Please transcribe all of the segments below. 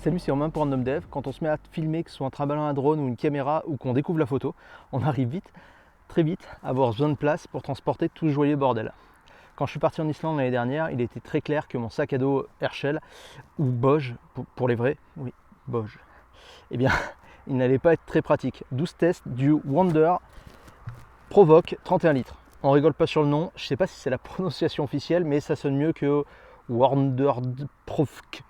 Salut, c'est Romain pour Random Dev. Quand on se met à filmer, que ce soit un trimbalant, un drone ou une caméra, ou qu'on découvre la photo, on arrive vite, très vite, à avoir besoin de place pour transporter tout ce joyeux bordel. Quand je suis parti en Islande l'année dernière, il était très clair que mon sac à dos Herschel, ou Boge, pour les vrais, oui, Boge, eh bien, il n'allait pas être très pratique. 12 tests du Wonder Provoque 31 litres. On rigole pas sur le nom, je sais pas si c'est la prononciation officielle, mais ça sonne mieux que Wonder Provoque.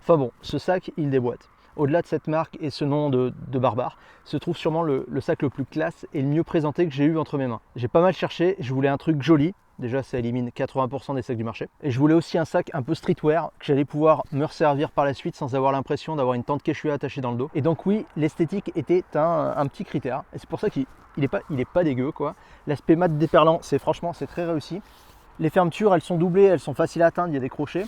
Enfin bon, ce sac, il déboîte. Au-delà de cette marque et ce nom de barbare, se trouve sûrement le sac le plus classe et le mieux présenté que j'ai eu entre mes mains. J'ai pas mal cherché, je voulais un truc joli. Déjà, ça élimine 80% des sacs du marché. Et je voulais aussi un sac un peu streetwear, que j'allais pouvoir me resservir par la suite sans avoir l'impression d'avoir une tente Quechua attachée dans le dos. Et donc oui, l'esthétique était un petit critère. Et c'est pour ça qu'il est pas dégueu, quoi. L'aspect mat déperlant, c'est très réussi. Les fermetures, elles sont doublées, elles sont faciles à atteindre, il y a des crochets.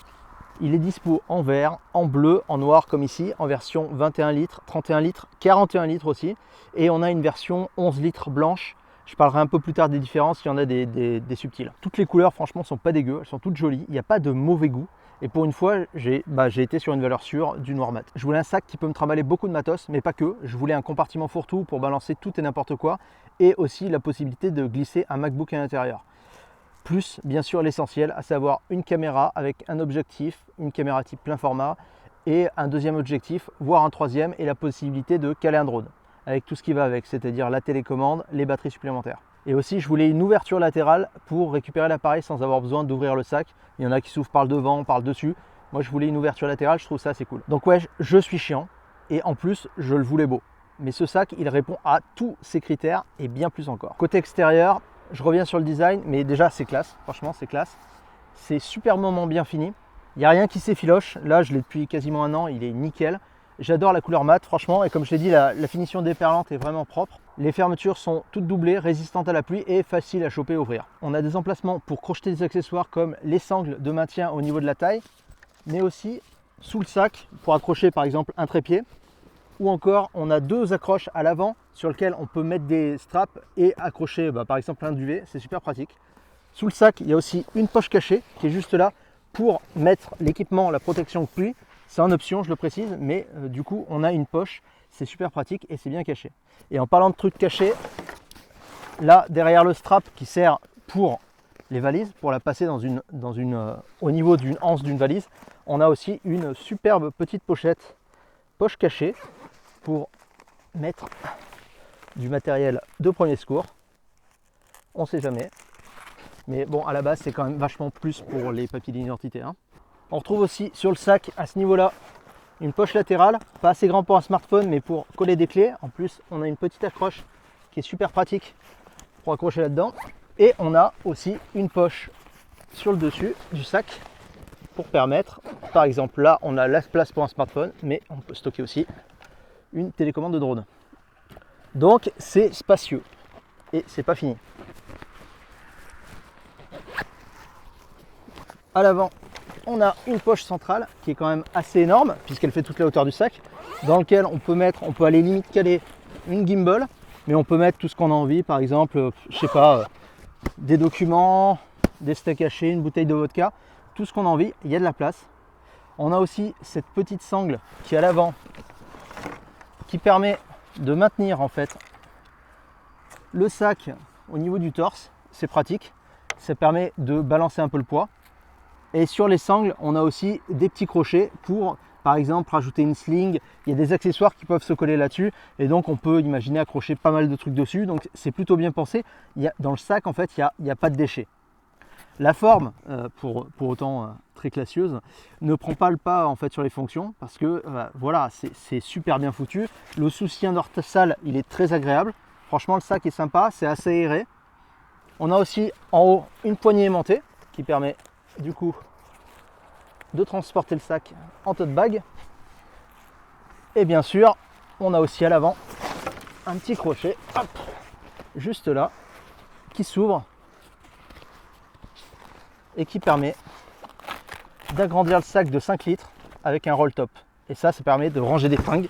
Il est dispo en vert, en bleu, en noir comme ici, en version 21 litres, 31 litres, 41 litres aussi. Et on a une version 11 litres blanche. Je parlerai un peu plus tard des différences, il y en a des subtiles. Toutes les couleurs franchement sont pas dégueu, elles sont toutes jolies, il n'y a pas de mauvais goût. Et pour une fois, j'ai été sur une valeur sûre du noir mat. Je voulais un sac qui peut me trimballer beaucoup de matos, mais pas que. Je voulais un compartiment fourre-tout pour balancer tout et n'importe quoi. Et aussi la possibilité de glisser un MacBook à l'intérieur. Plus bien sûr l'essentiel, à savoir une caméra avec un objectif, une caméra type plein format et un deuxième objectif, voire un troisième, et la possibilité de caler un drone avec tout ce qui va avec, c'est-à-dire la télécommande, les batteries supplémentaires. Et aussi je voulais une ouverture latérale pour récupérer l'appareil sans avoir besoin d'ouvrir le sac. Il y en a qui s'ouvrent par le devant, par le dessus. Moi je voulais une ouverture latérale, je trouve ça assez cool. Donc ouais, je suis chiant et en plus je le voulais beau. Mais ce sac il répond à tous ces critères et bien plus encore. Côté extérieur, je reviens sur le design, mais déjà c'est classe, franchement c'est classe. C'est superbement bien fini. Il n'y a rien qui s'effiloche. Là je l'ai depuis quasiment un an, il est nickel. J'adore la couleur mat, franchement, et comme je l'ai dit, la finition déperlante est vraiment propre. Les fermetures sont toutes doublées, résistantes à la pluie et faciles à choper et ouvrir. On a des emplacements pour crocheter des accessoires comme les sangles de maintien au niveau de la taille, mais aussi sous le sac pour accrocher par exemple un trépied. Ou encore, on a deux accroches à l'avant sur lesquelles on peut mettre des straps et accrocher par exemple un duvet, c'est super pratique. Sous le sac, il y a aussi une poche cachée qui est juste là pour mettre l'équipement, la protection pluie. C'est en option, je le précise, mais du coup, on a une poche, c'est super pratique et c'est bien caché. Et en parlant de trucs cachés, là, derrière le strap qui sert pour les valises, pour la passer au niveau d'une anse d'une valise, on a aussi une superbe petite poche cachée pour mettre du matériel de premier secours. On ne sait jamais. Mais bon, à la base, c'est quand même vachement plus pour les papiers d'identité. On retrouve aussi sur le sac, à ce niveau-là, une poche latérale. Pas assez grand pour un smartphone, mais pour coller des clés. En plus, on a une petite accroche qui est super pratique pour accrocher là-dedans. Et on a aussi une poche sur le dessus du sac pour permettre, par exemple, là, on a la place pour un smartphone, mais on peut stocker aussi une télécommande de drone. Donc c'est spacieux et c'est pas fini. À l'avant, on a une poche centrale qui est quand même assez énorme puisqu'elle fait toute la hauteur du sac, dans lequel on peut aller limite caler une gimbal, mais on peut mettre tout ce qu'on a envie, par exemple, je sais pas, des documents, des steaks hachés, une bouteille de vodka, tout ce qu'on a envie, il y a de la place. On a aussi cette petite sangle qui est à l'avant, qui permet de maintenir en fait le sac au niveau du torse, c'est pratique, ça permet de balancer un peu le poids. Et sur les sangles, on a aussi des petits crochets pour, par exemple, rajouter une sling. Il y a des accessoires qui peuvent se coller là-dessus et donc on peut imaginer accrocher pas mal de trucs dessus. Donc c'est plutôt bien pensé. Dans le sac, en fait, il n'y a pas de déchets. La forme, pour autant très classieuse, ne prend pas le pas en fait sur les fonctions parce que voilà, c'est super bien foutu. Le soutien dorsal, il est très agréable. Franchement, le sac est sympa, c'est assez aéré. On a aussi en haut une poignée aimantée qui permet du coup de transporter le sac en tote bag. Et bien sûr, on a aussi à l'avant un petit crochet, hop, juste là, qui s'ouvre et qui permet d'agrandir le sac de 5 litres avec un roll top. Et ça permet de ranger des fringues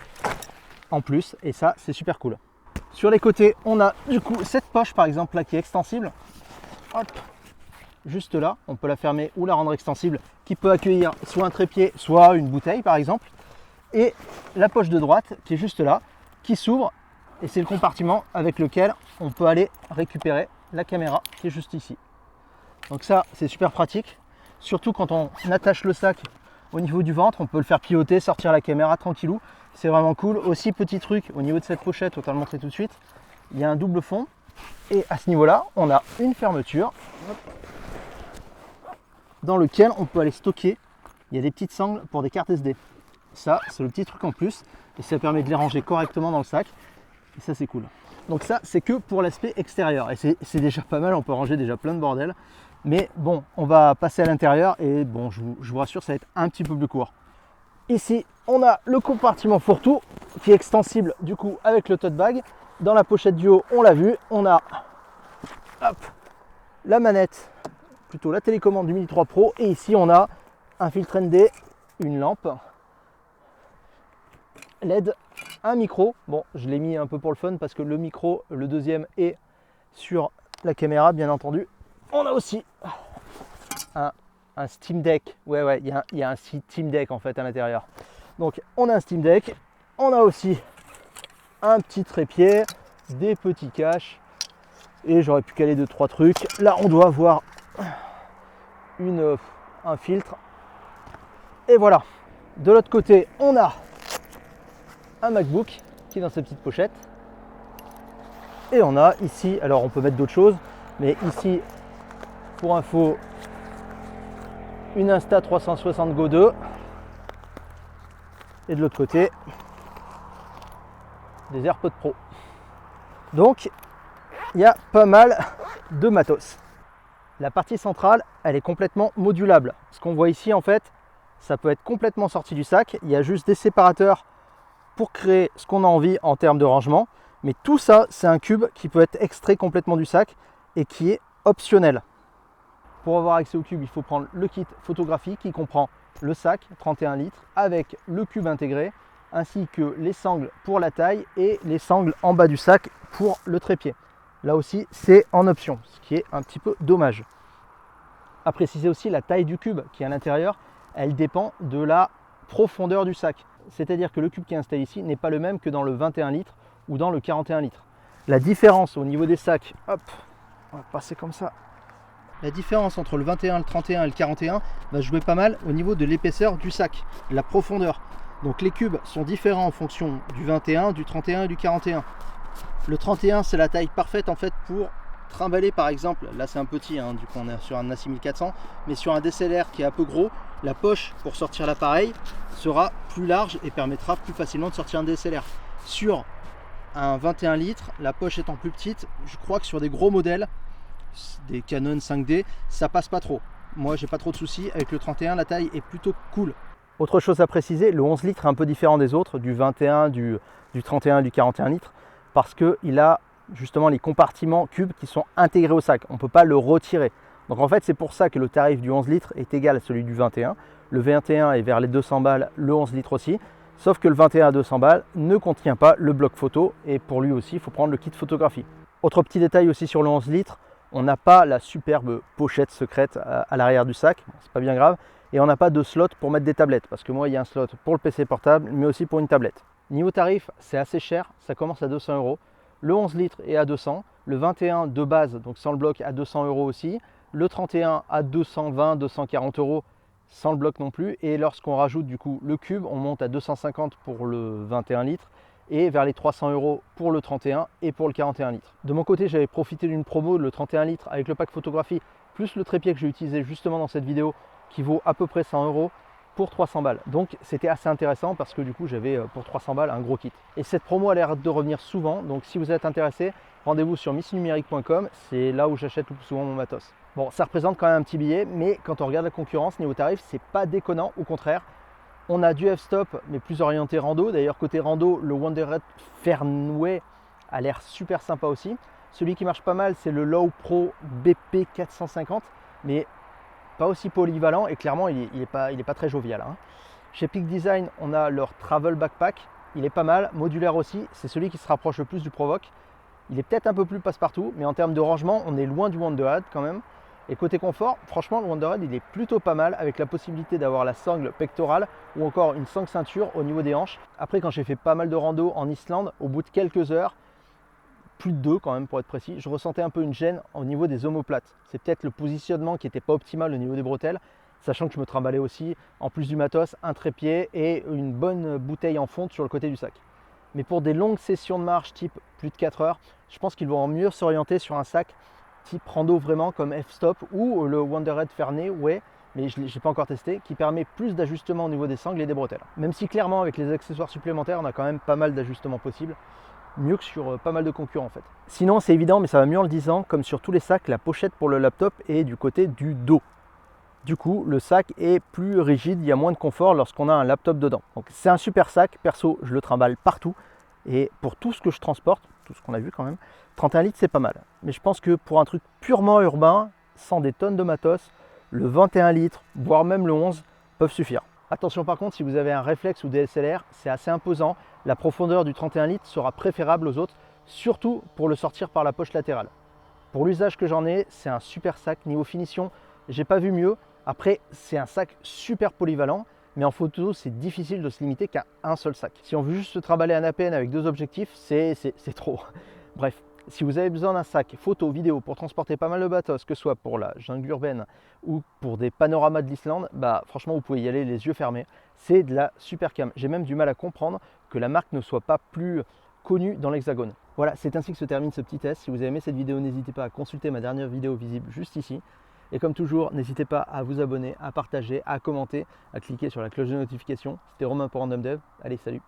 en plus, et ça c'est super cool. Sur les côtés, on a du coup cette poche par exemple là qui est extensible. Hop. juste là. On peut la fermer ou la rendre extensible, qui peut accueillir soit un trépied, soit une bouteille par exemple. Et la poche de droite qui est juste là, qui s'ouvre, et c'est le compartiment avec lequel on peut aller récupérer la caméra qui est juste ici. Donc ça, c'est super pratique, surtout quand on attache le sac au niveau du ventre, on peut le faire pivoter, sortir la caméra tranquillou. C'est vraiment cool. Aussi, petit truc au niveau de cette pochette, on va te le montrer tout de suite. Il y a un double fond et à ce niveau-là, on a une fermeture dans lequel on peut aller stocker. Il y a des petites sangles pour des cartes SD. Ça, c'est le petit truc en plus et ça permet de les ranger correctement dans le sac. Et ça, c'est cool. Donc ça, c'est que pour l'aspect extérieur et c'est déjà pas mal. On peut ranger déjà plein de bordel. Mais bon, on va passer à l'intérieur et bon, je vous rassure, ça va être un petit peu plus court. Ici, on a le compartiment fourre-tout qui est extensible du coup avec le tote bag. Dans la pochette du haut, on l'a vu, on a hop, la manette, plutôt la télécommande du Mini 3 Pro. Et ici, on a un filtre ND, une lampe LED, un micro. Bon, je l'ai mis un peu pour le fun parce que le micro, le deuxième, est sur la caméra, bien entendu. On a aussi un Steam Deck. Ouais, il y a un Steam Deck en fait à l'intérieur. Donc on a un Steam Deck. On a aussi un petit trépied, des petits caches. Et j'aurais pu caler 2-3 trucs. Là, on doit avoir un filtre. Et voilà. De l'autre côté, on a un MacBook qui est dans cette petite pochette. Et on a ici, alors on peut mettre d'autres choses, mais ici, pour info, une Insta360 Go 2 et de l'autre côté des AirPods Pro. Donc il y a pas mal de matos. La partie centrale, elle est complètement modulable. Ce qu'on voit ici en fait, ça peut être complètement sorti du sac. Il y a juste des séparateurs pour créer ce qu'on a envie en termes de rangement. Mais tout ça, c'est un cube qui peut être extrait complètement du sac et qui est optionnel. Pour avoir accès au cube, il faut prendre le kit photographie qui comprend le sac 31 litres avec le cube intégré, ainsi que les sangles pour la taille et les sangles en bas du sac pour le trépied. Là aussi, c'est en option, ce qui est un petit peu dommage. À préciser aussi, la taille du cube qui est à l'intérieur, elle dépend de la profondeur du sac. C'est-à-dire que le cube qui est installé ici n'est pas le même que dans le 21 litres ou dans le 41 litres. La différence au niveau des sacs, hop, on va passer comme ça. La différence entre le 21, le 31 et le 41 va jouer pas mal au niveau de l'épaisseur du sac, la profondeur. Donc les cubes sont différents en fonction du 21, du 31 et du 41. Le 31, c'est la taille parfaite en fait pour trimballer par exemple. Là c'est un petit, du coup on est sur un A6400, mais sur un DSLR qui est un peu gros, la poche pour sortir l'appareil sera plus large et permettra plus facilement de sortir un DSLR. Sur un 21 litres, la poche étant plus petite, je crois que sur des gros modèles, des Canon 5D, ça passe pas trop. Moi j'ai pas trop de soucis. Avec le 31, la taille est plutôt cool. Autre chose à préciser, le 11 litres est un peu différent des autres, du 21, du 31, du 41 litres, parce qu'il a justement les compartiments cubes qui sont intégrés au sac. On ne peut pas le retirer. Donc en fait c'est pour ça que le tarif du 11 litres est égal à celui du 21. Le 21 est vers les 200 balles, le 11 litres aussi. Sauf que le 21 à 200 balles ne contient pas le bloc photo et pour lui aussi il faut prendre le kit photographie. Autre petit détail aussi sur le 11 litres, on n'a pas la superbe pochette secrète à l'arrière du sac, c'est pas bien grave, et on n'a pas de slot pour mettre des tablettes, parce que moi il y a un slot pour le PC portable, mais aussi pour une tablette. Niveau tarif, c'est assez cher, ça commence à 200 €, le 11 litres est à 200, le 21 de base, donc sans le bloc, à 200 € aussi, le 31 à 220, 240 € sans le bloc non plus, et lorsqu'on rajoute du coup le cube, on monte à 250 pour le 21 litres, et vers les 300 € pour le 31 et pour le 41 litres. De mon côté, j'avais profité d'une promo, le 31 litres avec le pack photographie, plus le trépied que j'ai utilisé justement dans cette vidéo, qui vaut à peu près 100 € pour 300 balles. Donc c'était assez intéressant parce que du coup j'avais pour 300 balles un gros kit. Et cette promo a l'air de revenir souvent, donc si vous êtes intéressé, rendez-vous sur missinumérique.com, c'est là où j'achète le plus souvent mon matos. Bon, ça représente quand même un petit billet, mais quand on regarde la concurrence, niveau tarif, c'est pas déconnant, au contraire. On a du f-stop, mais plus orienté rando. D'ailleurs, côté rando, le Wanderer Fernway a l'air super sympa aussi. Celui qui marche pas mal, c'est le Low Pro BP 450, mais pas aussi polyvalent et clairement, il est pas très jovial. Chez Peak Design, on a leur Travel Backpack. Il est pas mal, modulaire aussi. C'est celui qui se rapproche le plus du Provoque. Il est peut-être un peu plus passe-partout, mais en termes de rangement, on est loin du Wanderer quand même. Et côté confort, franchement le Wanderhead il est plutôt pas mal avec la possibilité d'avoir la sangle pectorale ou encore une sangle ceinture au niveau des hanches. Après quand j'ai fait pas mal de rando en Islande, au bout de quelques heures, plus de 2 quand même pour être précis, je ressentais un peu une gêne au niveau des omoplates. C'est peut-être le positionnement qui n'était pas optimal au niveau des bretelles, sachant que je me trimballais aussi, en plus du matos, un trépied et une bonne bouteille en fonte sur le côté du sac. Mais pour des longues sessions de marche type plus de 4 heures, je pense qu'ils vont mieux s'orienter sur un sac type rando vraiment comme F-Stop ou le Wanderhead Fairney Way, mais je n'ai pas encore testé, qui permet plus d'ajustements au niveau des sangles et des bretelles. Même si clairement avec les accessoires supplémentaires, on a quand même pas mal d'ajustements possibles. Mieux que sur pas mal de concurrents en fait. Sinon c'est évident mais ça va mieux en le disant, comme sur tous les sacs, la pochette pour le laptop est du côté du dos. Du coup le sac est plus rigide, il y a moins de confort lorsqu'on a un laptop dedans. Donc c'est un super sac, perso je le trimballe partout et pour tout ce que je transporte, tout ce qu'on a vu quand même, 31 litres c'est pas mal. Mais je pense que pour un truc purement urbain, sans des tonnes de matos, le 21 litres, voire même le 11 peuvent suffire. Attention par contre, si vous avez un réflexe ou DSLR, c'est assez imposant. La profondeur du 31 litres sera préférable aux autres, surtout pour le sortir par la poche latérale. Pour l'usage que j'en ai, c'est un super sac. Niveau finition, j'ai pas vu mieux. Après, c'est un sac super polyvalent, mais en photo, c'est difficile de se limiter qu'à un seul sac. Si on veut juste se trimballer un APN avec 2 objectifs, c'est trop. Bref. Si vous avez besoin d'un sac photo, vidéo pour transporter pas mal de matos, que ce soit pour la jungle urbaine ou pour des panoramas de l'Islande, bah franchement vous pouvez y aller les yeux fermés. C'est de la super cam. J'ai même du mal à comprendre que la marque ne soit pas plus connue dans l'Hexagone. Voilà, c'est ainsi que se termine ce petit test. Si vous avez aimé cette vidéo, n'hésitez pas à consulter ma dernière vidéo visible juste ici. Et comme toujours, n'hésitez pas à vous abonner, à partager, à commenter, à cliquer sur la cloche de notification. C'était Romain pour Random Dev. Allez, salut!